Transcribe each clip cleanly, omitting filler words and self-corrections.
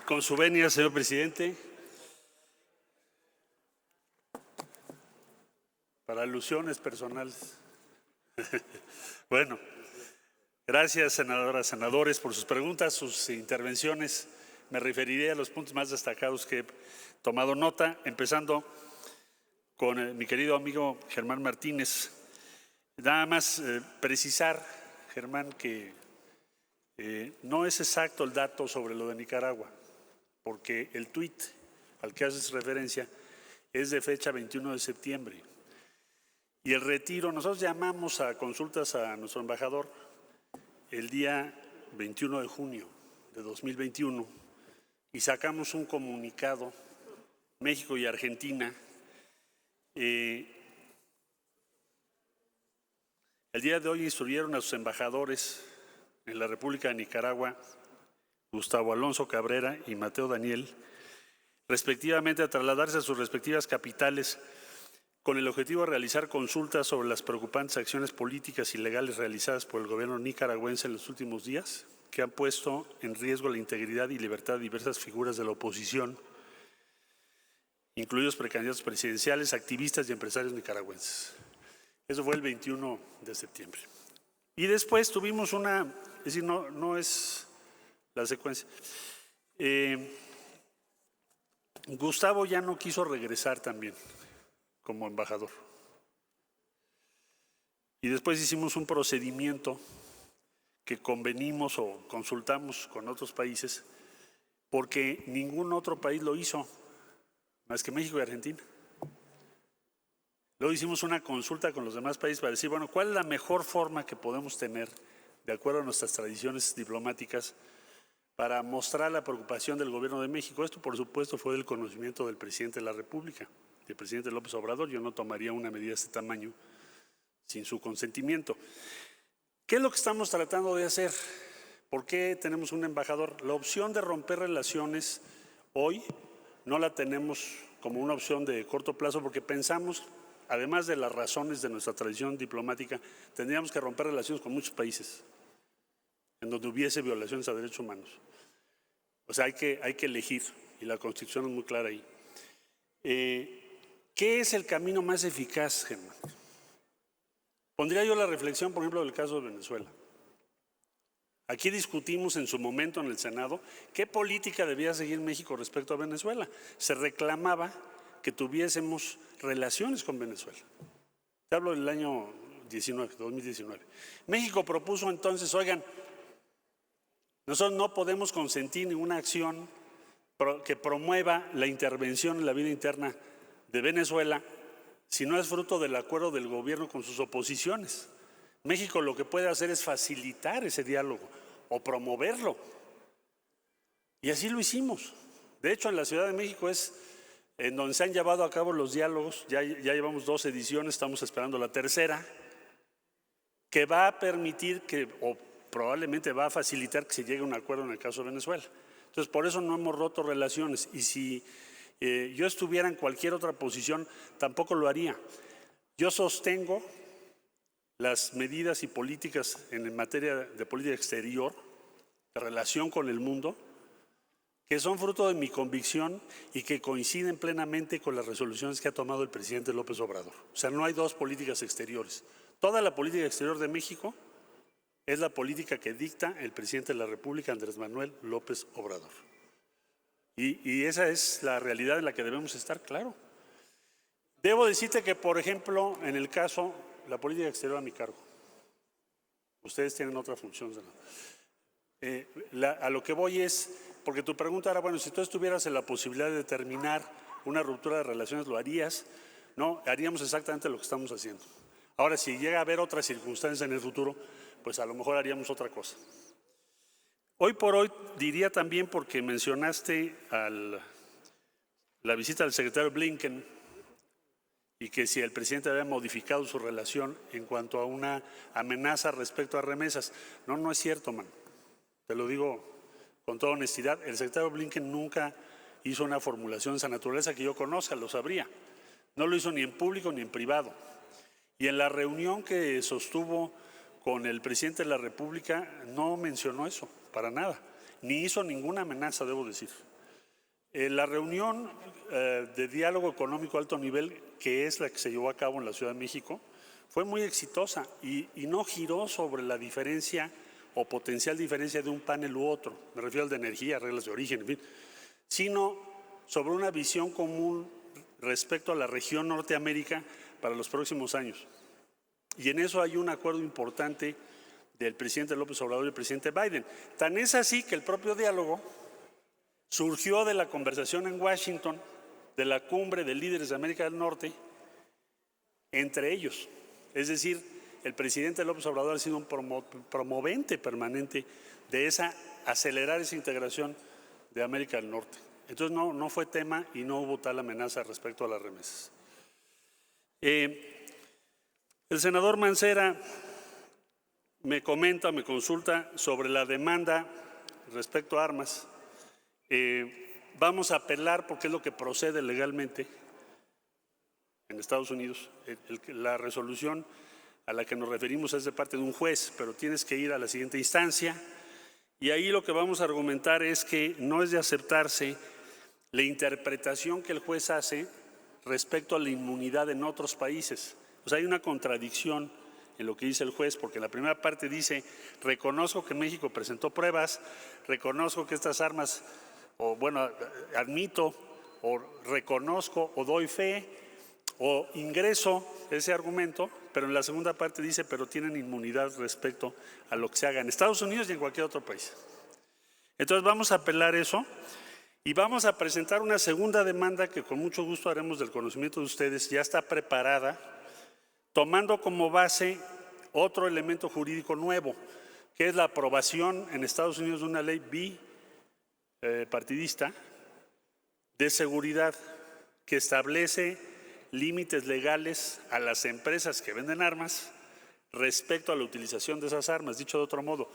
Con su venia, señor presidente. Para alusiones personales. Bueno, gracias, senadoras, senadores, por sus preguntas, sus intervenciones. Me referiré a los puntos más destacados que he tomado nota, empezando con mi querido amigo Germán Martínez. Nada más precisar, Germán, que no es exacto el dato sobre lo de Nicaragua, porque el tuit al que haces referencia es de fecha 21 de septiembre. Y el retiro, nosotros llamamos a consultas a nuestro embajador el día 21 de junio de 2021 y sacamos un comunicado, México y Argentina. El día de hoy instruyeron a sus embajadores en la República de Nicaragua, Gustavo Alonso Cabrera y Mateo Daniel, respectivamente a trasladarse a sus respectivas capitales con el objetivo de realizar consultas sobre las preocupantes acciones políticas y legales realizadas por el gobierno nicaragüense en los últimos días, que han puesto en riesgo la integridad y libertad de diversas figuras de la oposición, incluidos precandidatos presidenciales, activistas y empresarios nicaragüenses. Eso fue el 21 de septiembre. Y después tuvimos es decir, no es la secuencia. Gustavo ya no quiso regresar también como embajador. Y después hicimos un procedimiento que convenimos o consultamos con otros países, porque ningún otro país lo hizo, más que México y Argentina. Luego hicimos una consulta con los demás países para decir, bueno, ¿cuál es la mejor forma que podemos tener, de acuerdo a nuestras tradiciones diplomáticas, para mostrar la preocupación del gobierno de México? Esto, por supuesto, fue del conocimiento del presidente de la República, del presidente López Obrador. Yo no tomaría una medida de este tamaño sin su consentimiento. ¿Qué es lo que estamos tratando de hacer? ¿Por qué tenemos un embajador? La opción de romper relaciones hoy no la tenemos como una opción de corto plazo, porque pensamos, además de las razones de nuestra tradición diplomática, tendríamos que romper relaciones con muchos países en donde hubiese violaciones a derechos humanos. O sea, hay que elegir, y la Constitución es muy clara ahí. ¿Qué es el camino más eficaz, Germán? Pondría yo la reflexión, por ejemplo, del caso de Venezuela. Aquí discutimos en su momento en el Senado qué política debía seguir México respecto a Venezuela. Se reclamaba que tuviésemos relaciones con Venezuela. Te hablo del año 2019. México propuso entonces, oigan, nosotros no podemos consentir ninguna acción que promueva la intervención en la vida interna de Venezuela si no es fruto del acuerdo del gobierno con sus oposiciones. México lo que puede hacer es facilitar ese diálogo o promoverlo. Y así lo hicimos. De hecho, en la Ciudad de México es en donde se han llevado a cabo los diálogos. Ya llevamos 2 ediciones, estamos esperando la tercera, que va a permitir o probablemente va a facilitar que se llegue a un acuerdo en el caso de Venezuela. Entonces, por eso no hemos roto relaciones. Y si yo estuviera en cualquier otra posición, tampoco lo haría. Yo sostengo las medidas y políticas en materia de política exterior, de relación con el mundo, que son fruto de mi convicción y que coinciden plenamente con las resoluciones que ha tomado el presidente López Obrador. O sea, no hay dos políticas exteriores. Toda la política exterior de México es la política que dicta el presidente de la República, Andrés Manuel López Obrador. Y esa es la realidad en la que debemos estar, claro. Debo decirte que, por ejemplo, en el caso, la política exterior a mi cargo, ustedes tienen otra función. A lo que voy es, porque tu pregunta era, bueno, si tú estuvieras en la posibilidad de determinar una ruptura de relaciones, ¿lo harías? No, haríamos exactamente lo que estamos haciendo. Ahora, si llega a haber otras circunstancias en el futuro, pues a lo mejor haríamos otra cosa. Hoy por hoy diría también, porque mencionaste la visita del secretario Blinken y que si el presidente había modificado su relación en cuanto a una amenaza respecto a remesas. No es cierto, man. Te lo digo con toda honestidad. El secretario Blinken nunca hizo una formulación de esa naturaleza que yo conozca, lo sabría. No lo hizo ni en público ni en privado. Y en la reunión que sostuvo con el presidente de la República no mencionó eso, para nada. ni hizo ninguna amenaza, debo decir. La reunión de diálogo económico a alto nivel, que es la que se llevó a cabo en la Ciudad de México, fue muy exitosa y no giró sobre la diferencia o potencial diferencia de un panel u otro, me refiero al de energía, reglas de origen, en fin, sino sobre una visión común respecto a la región Norteamérica para los próximos años. Y en eso hay un acuerdo importante del presidente López Obrador y el presidente Biden. Tan es así que el propio diálogo surgió de la conversación en Washington, de la cumbre de líderes de América del Norte, entre ellos. Es decir, el presidente López Obrador ha sido un promovente permanente de acelerar esa integración de América del Norte. Entonces no fue tema y no hubo tal amenaza respecto a las remesas. El senador Mancera me consulta sobre la demanda respecto a armas. Vamos a apelar porque es lo que procede legalmente en Estados Unidos. La resolución a la que nos referimos es de parte de un juez, pero tienes que ir a la siguiente instancia. Y ahí lo que vamos a argumentar es que no es de aceptarse la interpretación que el juez hace respecto a la inmunidad en otros países. O sea, hay una contradicción en lo que dice el juez, porque la primera parte dice, reconozco que México presentó pruebas, reconozco que estas armas, o bueno, admito, o reconozco, o doy fe, o ingreso ese argumento, pero en la segunda parte dice, pero tienen inmunidad respecto a lo que se haga en Estados Unidos y en cualquier otro país. Entonces vamos a apelar eso y vamos a presentar una segunda demanda que con mucho gusto haremos del conocimiento de ustedes, ya está preparada, tomando como base otro elemento jurídico nuevo, que es la aprobación en Estados Unidos de una ley bipartidista de seguridad que establece límites legales a las empresas que venden armas respecto a la utilización de esas armas. Dicho de otro modo,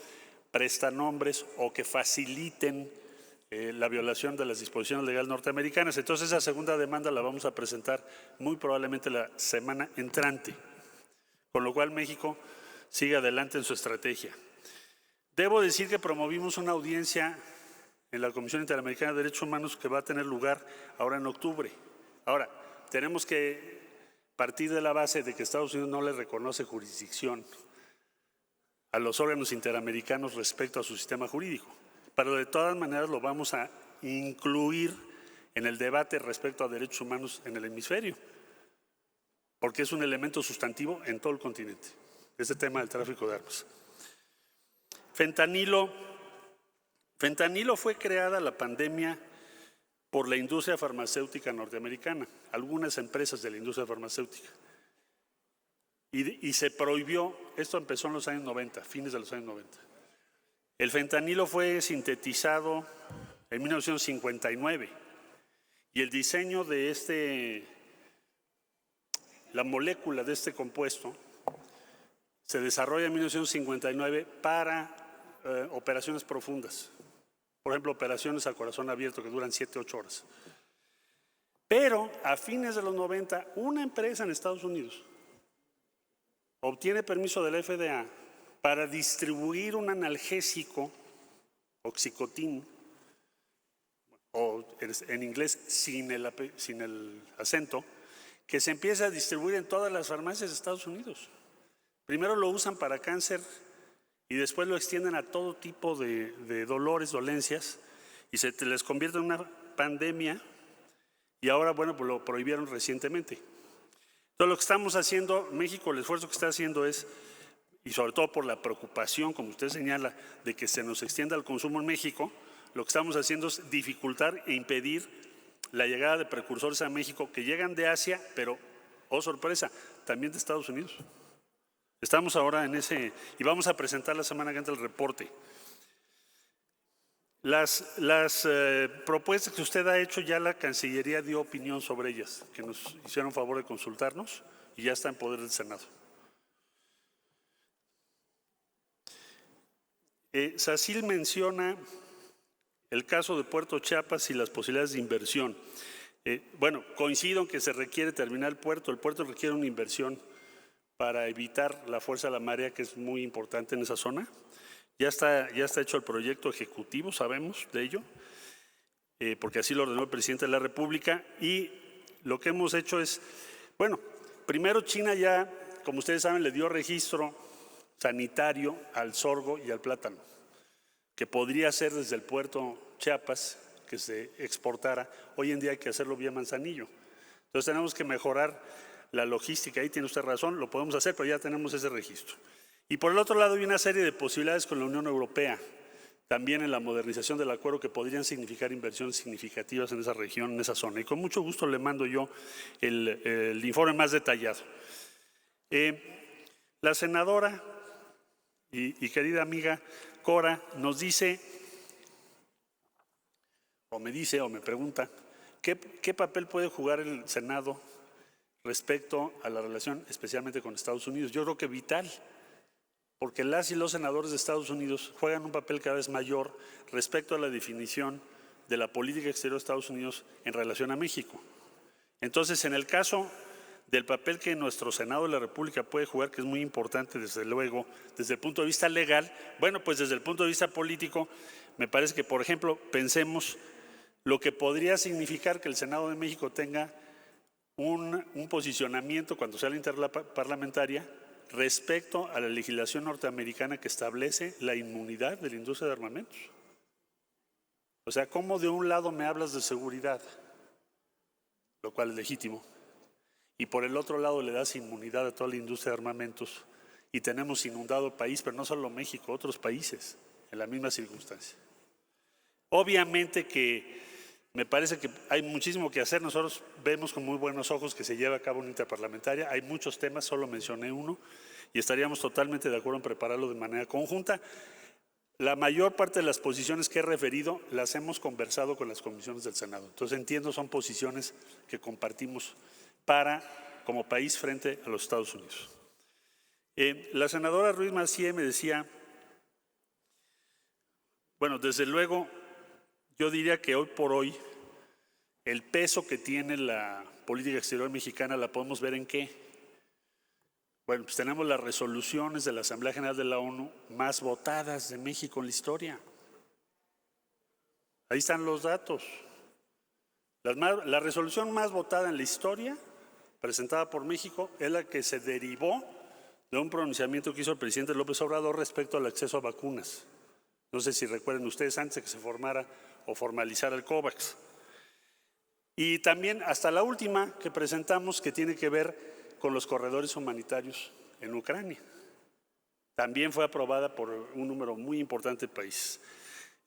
prestanombres o que faciliten la violación de las disposiciones legales norteamericanas. Entonces esa segunda demanda la vamos a presentar muy probablemente la semana entrante, con lo cual México sigue adelante en su estrategia. Debo decir que promovimos una audiencia en la Comisión Interamericana de Derechos Humanos que va a tener lugar ahora en octubre. Ahora, tenemos que partir de la base de que Estados Unidos no le reconoce jurisdicción a los órganos interamericanos respecto a su sistema jurídico, pero de todas maneras lo vamos a incluir en el debate respecto a derechos humanos en el hemisferio, porque es un elemento sustantivo en todo el continente, este tema del tráfico de armas. Fentanilo fue creada la pandemia por la industria farmacéutica norteamericana, algunas empresas de la industria farmacéutica. Y se prohibió, esto empezó en los años 90, fines de los años 90. El fentanilo fue sintetizado en 1959 y el diseño de la molécula de este compuesto se desarrolla en 1959 para operaciones profundas. Por ejemplo, operaciones a corazón abierto que duran 7-8 horas. Pero a fines de los 90, una empresa en Estados Unidos obtiene permiso de la FDA para distribuir un analgésico, oxicotín, o en inglés sin el acento, que se empieza a distribuir en todas las farmacias de Estados Unidos. Primero lo usan para cáncer y después lo extienden a todo tipo de dolores, dolencias, y se les convierte en una pandemia, y ahora, bueno, pues lo prohibieron recientemente. Entonces, lo que estamos haciendo, México, el esfuerzo que está haciendo es, y sobre todo por la preocupación, como usted señala, de que se nos extienda el consumo en México, lo que estamos haciendo es dificultar e impedir la llegada de precursores a México que llegan de Asia, pero, oh sorpresa, también de Estados Unidos. Estamos ahora en ese, y vamos a presentar la semana que entra el reporte. Las propuestas que usted ha hecho, ya la Cancillería dio opinión sobre ellas, que nos hicieron favor de consultarnos y ya está en poder del Senado. Sacil menciona el caso de Puerto Chiapas y las posibilidades de inversión. Bueno, coincido en que se requiere terminar el puerto requiere una inversión para evitar la fuerza de la marea, que es muy importante en esa zona. Ya está hecho el proyecto ejecutivo, sabemos de ello, porque así lo ordenó el presidente de la República. Y lo que hemos hecho es, bueno, primero China ya, como ustedes saben, le dio registro sanitario al sorgo y al plátano, que podría ser desde el puerto Chiapas, que se exportara. Hoy en día hay que hacerlo vía Manzanillo. Entonces tenemos que mejorar la logística. Ahí tiene usted razón, lo podemos hacer, pero ya tenemos ese registro. Y por el otro lado hay una serie de posibilidades con la Unión Europea, también en la modernización del acuerdo, que podrían significar inversiones significativas en esa región, en esa zona. Y con mucho gusto le mando yo el informe más detallado. La senadora y querida amiga Cora nos dice, o me pregunta, ¿qué papel puede jugar el Senado respecto a la relación especialmente con Estados Unidos? Yo creo que vital, porque las y los senadores de Estados Unidos juegan un papel cada vez mayor respecto a la definición de la política exterior de Estados Unidos en relación a México. Entonces, en el caso del papel que nuestro Senado de la República puede jugar, que es muy importante desde luego, desde el punto de vista legal, bueno, pues desde el punto de vista político, me parece que, por ejemplo, pensemos lo que podría significar que el Senado de México tenga un posicionamiento cuando sea la interparlamentaria respecto a la legislación norteamericana que establece la inmunidad de la industria de armamentos. O sea, ¿cómo de un lado me hablas de seguridad, lo cual es legítimo, y por el otro lado le das inmunidad a toda la industria de armamentos, y tenemos inundado el país, pero no solo México, otros países en la misma circunstancia? Obviamente que me parece que hay muchísimo que hacer. Nosotros vemos con muy buenos ojos que se lleva a cabo una interparlamentaria. Hay muchos temas, solo mencioné uno, y estaríamos totalmente de acuerdo en prepararlo de manera conjunta. La mayor parte de las posiciones que he referido las hemos conversado con las comisiones del Senado. Entonces entiendo, son posiciones que compartimos como país frente a los Estados Unidos. La senadora Ruiz Massieu me decía, bueno, desde luego, yo diría que hoy por hoy el peso que tiene la política exterior mexicana la podemos ver en qué. Bueno, pues tenemos las resoluciones de la Asamblea General de la ONU más votadas de México en la historia. Ahí están los datos. La resolución más votada en la historia presentada por México es la que se derivó de un pronunciamiento que hizo el presidente López Obrador respecto al acceso a vacunas. No sé si recuerden ustedes, antes de que se formara o formalizara el COVAX. Y también hasta la última que presentamos, que tiene que ver con los corredores humanitarios en Ucrania. También fue aprobada por un número muy importante de países.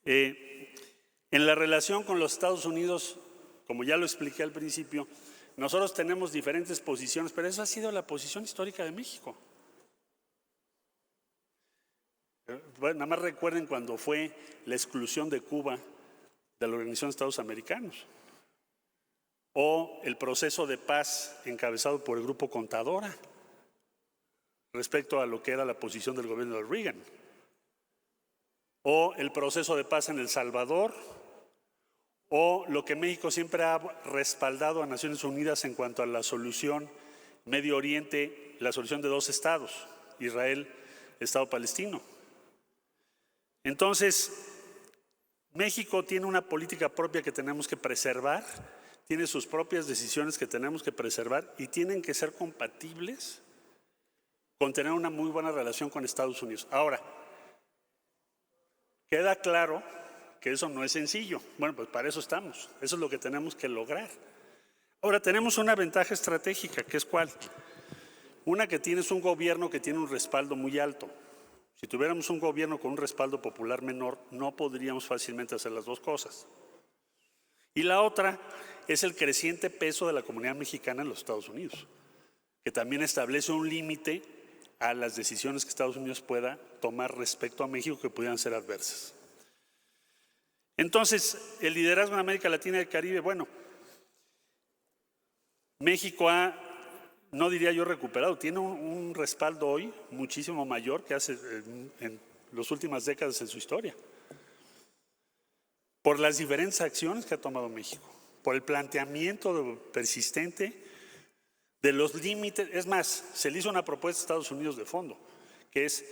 En la relación con los Estados Unidos, como ya lo expliqué al principio, nosotros tenemos diferentes posiciones, pero esa ha sido la posición histórica de México. Bueno, nada más recuerden cuando fue la exclusión de Cuba de la Organización de Estados Americanos, o el proceso de paz encabezado por el Grupo Contadora respecto a lo que era la posición del gobierno de Reagan, o el proceso de paz en El Salvador, o lo que México siempre ha respaldado a Naciones Unidas en cuanto a la solución Medio Oriente, la solución de dos estados, Israel, Estado palestino. Entonces, México tiene una política propia que tenemos que preservar, tiene sus propias decisiones que tenemos que preservar y tienen que ser compatibles con tener una muy buena relación con Estados Unidos. Ahora, queda claro que eso no es sencillo. Bueno, pues para eso estamos, eso es lo que tenemos que lograr. Ahora, tenemos una ventaja estratégica, que es ¿cuál? Una, que tienes un gobierno que tiene un respaldo muy alto. Si tuviéramos un gobierno con un respaldo popular menor, no podríamos fácilmente hacer las dos cosas. Y la otra es el creciente peso de la comunidad mexicana en los Estados Unidos, que también establece un límite a las decisiones que Estados Unidos pueda tomar respecto a México, que pudieran ser adversas. Entonces, el liderazgo en América Latina y el Caribe, bueno, México no diría yo recuperado, tiene un respaldo hoy muchísimo mayor que hace en las últimas décadas en su historia, por las diferentes acciones que ha tomado México, por el planteamiento persistente de los límites. Es más, se le hizo una propuesta a Estados Unidos de fondo, que es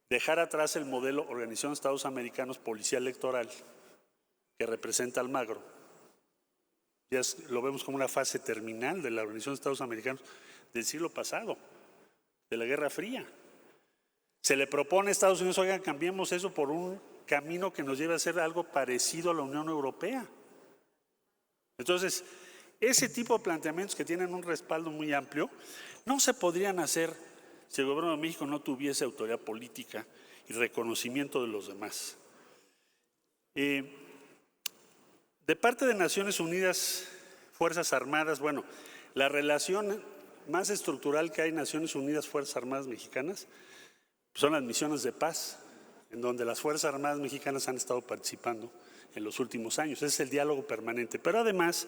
dejar atrás el modelo Organización de Estados Americanos Policía Electoral que representa Almagro. Ya lo vemos como una fase terminal de la Organización de Estados Americanos del siglo pasado, de la Guerra Fría. Se le propone a Estados Unidos, oigan, cambiemos eso por un camino que nos lleve a hacer algo parecido a la Unión Europea. Entonces, ese tipo de planteamientos que tienen un respaldo muy amplio no se podrían hacer si el gobierno de México no tuviese autoridad política y reconocimiento de los demás. De parte de Naciones Unidas, Fuerzas Armadas, bueno, la relación más estructural que hay en Naciones Unidas, Fuerzas Armadas Mexicanas, son las misiones de paz, en donde las Fuerzas Armadas Mexicanas han estado participando en los últimos años. Ese es el diálogo permanente. Pero además,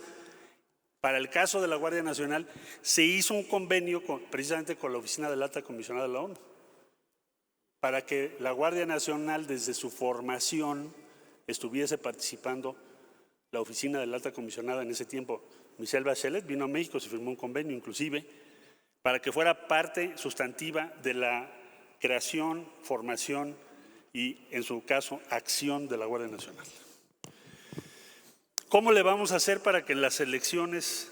para el caso de la Guardia Nacional, se hizo un convenio precisamente con la Oficina del Alta Comisionada de la ONU, para que la Guardia Nacional, desde su formación, estuviese participando. La Oficina del Alta Comisionada en ese tiempo, Michelle Bachelet, vino a México, se firmó un convenio inclusive, para que fuera parte sustantiva de la creación, formación y, en su caso, acción de la Guardia Nacional. ¿Cómo le vamos a hacer para que en las elecciones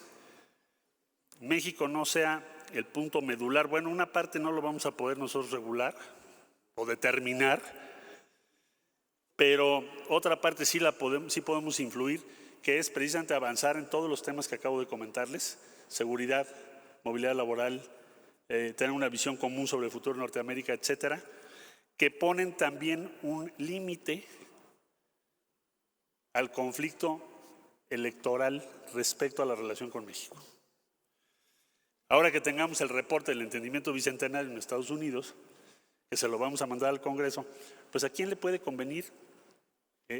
México no sea el punto medular? Bueno, una parte no lo vamos a poder nosotros regular o determinar, pero otra parte sí podemos influir, que es precisamente avanzar en todos los temas que acabo de comentarles: seguridad, movilidad laboral, tener una visión común sobre el futuro de Norteamérica, etcétera, que ponen también un límite al conflicto electoral respecto a la relación con México. Ahora que tengamos el reporte del entendimiento bicentenario en Estados Unidos, que se lo vamos a mandar al Congreso, pues ¿a quién le puede convenir?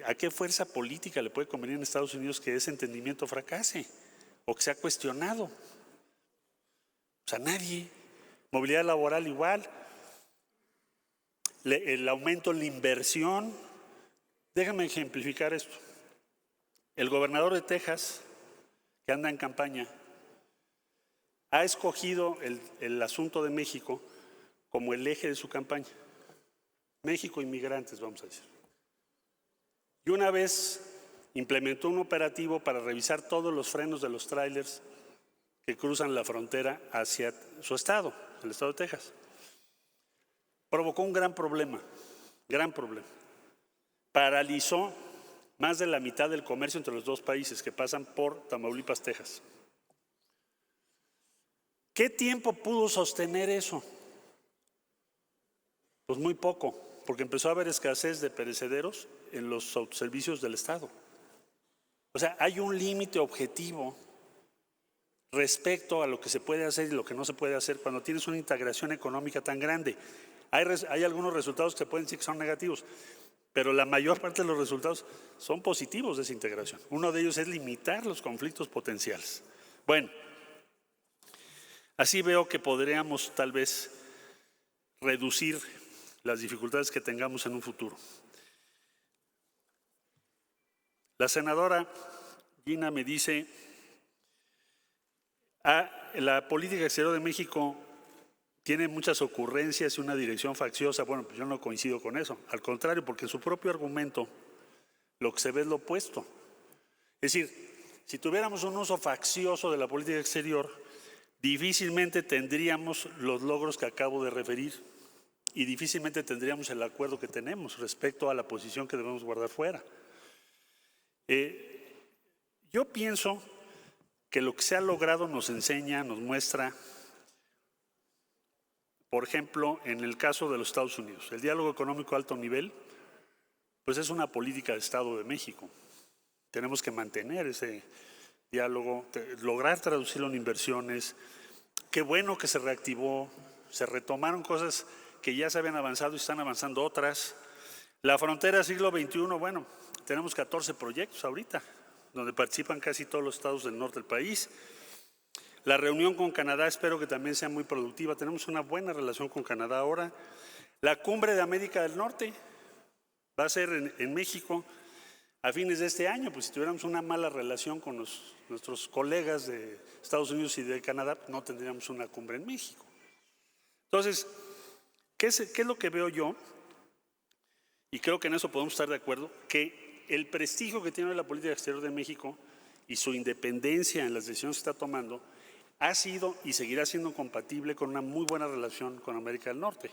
¿A qué fuerza política le puede convenir en Estados Unidos que ese entendimiento fracase o que sea cuestionado? O sea, nadie. Movilidad laboral igual. El aumento en la inversión. Déjame ejemplificar esto. El gobernador de Texas, que anda en campaña, ha escogido el asunto de México como el eje de su campaña. México, inmigrantes, vamos a decir. Y una vez implementó un operativo para revisar todos los frenos de los tráilers que cruzan la frontera hacia su estado, el estado de Texas. Provocó un gran problema, Paralizó más de la mitad del comercio entre los dos países que pasan por Tamaulipas, Texas. ¿Qué tiempo pudo sostener eso? Pues muy poco, porque empezó a haber escasez de perecederos en los autoservicios del Estado. O sea, hay un límite objetivo respecto a lo que se puede hacer y lo que no se puede hacer cuando tienes una integración económica tan grande. Hay algunos resultados que pueden decir que son negativos, pero la mayor parte de los resultados son positivos de esa integración. Uno de ellos es limitar los conflictos potenciales. Bueno, así veo que podríamos tal vez reducir las dificultades que tengamos en un futuro. La senadora Gina me dice, la política exterior de México tiene muchas ocurrencias y una dirección facciosa. Bueno, pues yo no coincido con eso. Al contrario, porque en su propio argumento lo que se ve es lo opuesto. Es decir, si tuviéramos un uso faccioso de la política exterior, difícilmente tendríamos los logros que acabo de referir y difícilmente tendríamos el acuerdo que tenemos respecto a la posición que debemos guardar fuera. Yo pienso que lo que se ha logrado nos enseña, nos muestra, por ejemplo, en el caso de los Estados Unidos, el diálogo económico a alto nivel, pues es una política de Estado de México. Tenemos que mantener ese diálogo, lograr traducirlo en inversiones. Qué bueno que se reactivó, se retomaron cosas que ya se habían avanzado y están avanzando otras. La frontera siglo XXI, bueno, tenemos 14 proyectos ahorita, donde participan casi todos los estados del norte del país. La reunión con Canadá espero que también sea muy productiva. Tenemos una buena relación con Canadá ahora. La cumbre de América del Norte va a ser en México a fines de este año. Pues si tuviéramos una mala relación con nuestros colegas de Estados Unidos y de Canadá, no tendríamos una cumbre en México. Entonces, ¿qué es lo que veo yo? y creo que en eso podemos estar de acuerdo, que el prestigio que tiene la política exterior de México y su independencia en las decisiones que está tomando ha sido y seguirá siendo compatible con una muy buena relación con América del Norte.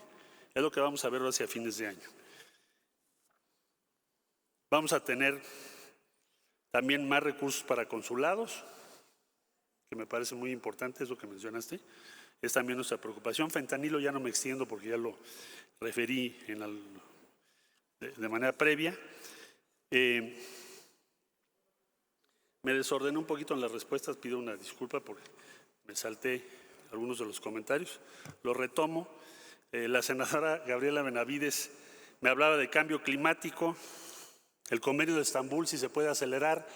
Es lo que vamos a ver hacia fines de año. Vamos a tener también más recursos para consulados, que me parece muy importante eso que mencionaste. Es también nuestra preocupación. Fentanilo ya no me extiendo porque ya lo referí de manera previa. Me desordené un poquito en las respuestas, pido una disculpa porque me salté algunos de los comentarios. Lo retomo. La senadora Gabriela Benavides me hablaba de cambio climático, el convenio de Estambul, si se puede acelerar.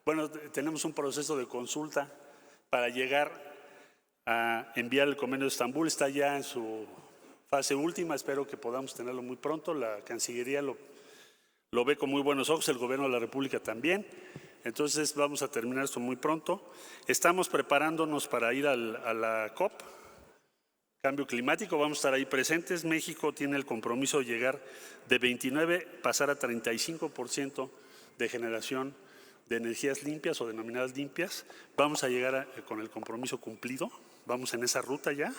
Bueno, tenemos un proceso de consulta para llegar a enviar el convenio de Estambul, está ya en su fase última, espero que podamos tenerlo muy pronto. La Cancillería lo ve con muy buenos ojos, el Gobierno de la República también. Entonces vamos a terminar esto muy pronto. Estamos preparándonos para ir a la COP, cambio climático, vamos a estar ahí presentes. México tiene el compromiso de llegar de 29, pasar a 35% de generación de energías limpias o denominadas limpias. Vamos a llegar con el compromiso cumplido, vamos en esa ruta ya.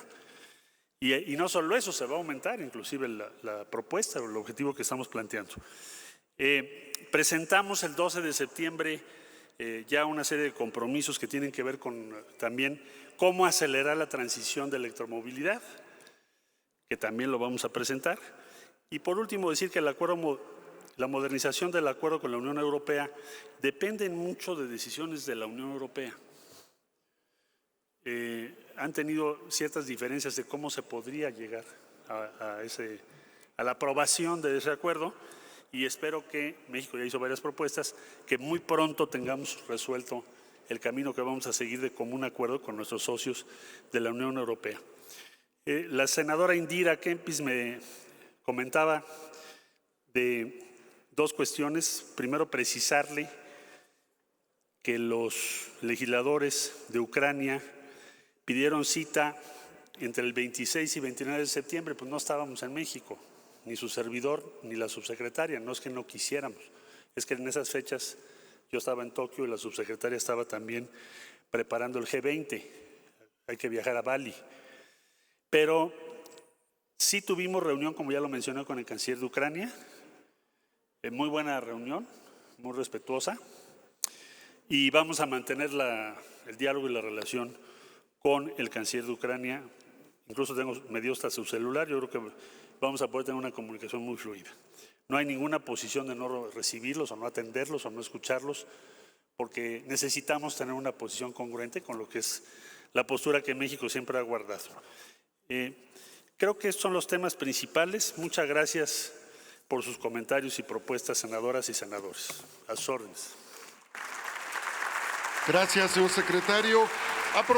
Y no solo eso, se va a aumentar inclusive la propuesta o el objetivo que estamos planteando. Presentamos el 12 de septiembre ya una serie de compromisos que tienen que ver con también cómo acelerar la transición de electromovilidad, que también lo vamos a presentar. Y por último decir que la modernización del acuerdo con la Unión Europea depende mucho de decisiones de la Unión Europea. Han tenido ciertas diferencias de cómo se podría llegar a la aprobación de ese acuerdo, y espero que México ya hizo varias propuestas, que muy pronto tengamos resuelto el camino que vamos a seguir de común acuerdo con nuestros socios de la Unión Europea. La senadora Indira Kempis me comentaba de dos cuestiones. Primero, precisarle que los legisladores de Ucrania pidieron cita entre el 26 y 29 de septiembre, pues no estábamos en México, ni su servidor ni la subsecretaria, no es que no quisiéramos, es que en esas fechas yo estaba en Tokio y la subsecretaria estaba también preparando el G20, hay que viajar a Bali. Pero sí tuvimos reunión, como ya lo mencioné, con el canciller de Ucrania, muy buena reunión, muy respetuosa, y vamos a mantener el diálogo y la relación con el canciller de Ucrania. Incluso me dio hasta su celular, yo creo que vamos a poder tener una comunicación muy fluida. No hay ninguna posición de no recibirlos o no atenderlos o no escucharlos, porque necesitamos tener una posición congruente con lo que es la postura que México siempre ha guardado. Creo que estos son los temas principales. Muchas gracias por sus comentarios y propuestas, senadoras y senadores. A sus órdenes. Gracias, señor secretario.